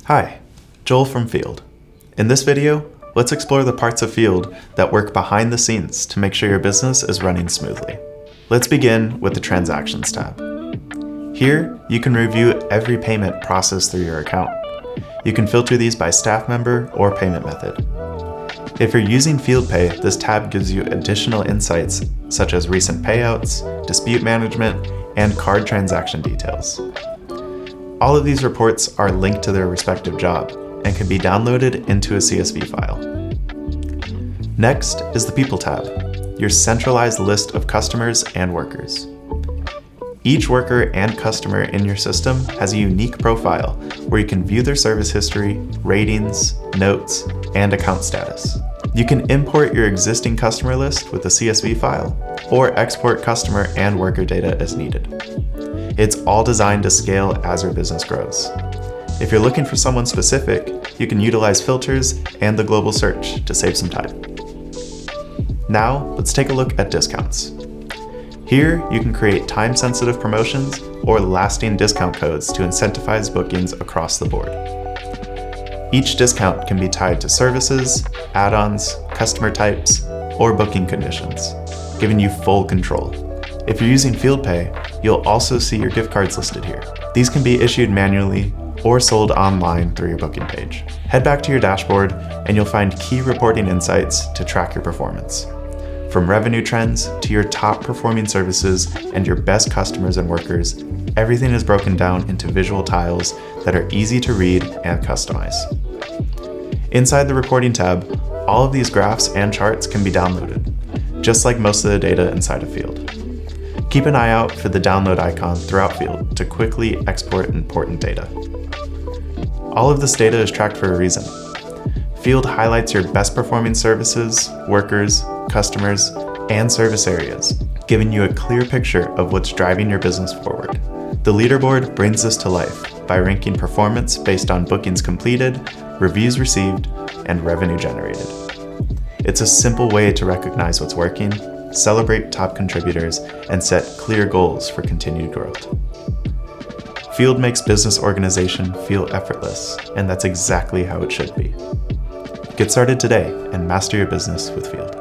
Hi, Joel from Field. In this video, let's explore the parts of Field that work behind the scenes to make sure your business is running smoothly. Let's begin with the Transactions tab. Here, you can review every payment processed through your account. You can filter these by staff member or payment method. If you're using FielddPay, this tab gives you additional insights such as recent payouts, dispute management, and card transaction details. All of these reports are linked to their respective job and can be downloaded into a CSV file. Next is the People tab, your centralized list of customers and workers. Each worker and customer in your system has a unique profile where you can view their service history, ratings, notes, and account status. You can import your existing customer list with a CSV file or export customer and worker data as needed. It's all designed to scale as your business grows. If you're looking for someone specific, you can utilize filters and the global search to save some time. Now, let's take a look at discounts. Here, you can create time-sensitive promotions or lasting discount codes to incentivize bookings across the board. Each discount can be tied to services, add-ons, customer types, or booking conditions, giving you full control. If you're using FieldPay, you'll also see your gift cards listed here. These can be issued manually or sold online through your booking page. Head back to your dashboard and you'll find key reporting insights to track your performance. From revenue trends to your top performing services and your best customers and workers, everything is broken down into visual tiles that are easy to read and customize. Inside the Reporting tab, all of these graphs and charts can be downloaded, just like most of the data inside of Field. Keep an eye out for the download icon throughout Field to quickly export important data. All of this data is tracked for a reason. Field highlights your best performing services, workers, customers, and service areas, giving you a clear picture of what's driving your business forward. The leaderboard brings this to life by ranking performance based on bookings completed, reviews received, and revenue generated. It's a simple way to recognize what's working, celebrate top contributors, and set clear goals for continued growth. Field makes business organization feel effortless, and that's exactly how it should be. Get started today and master your business with Field.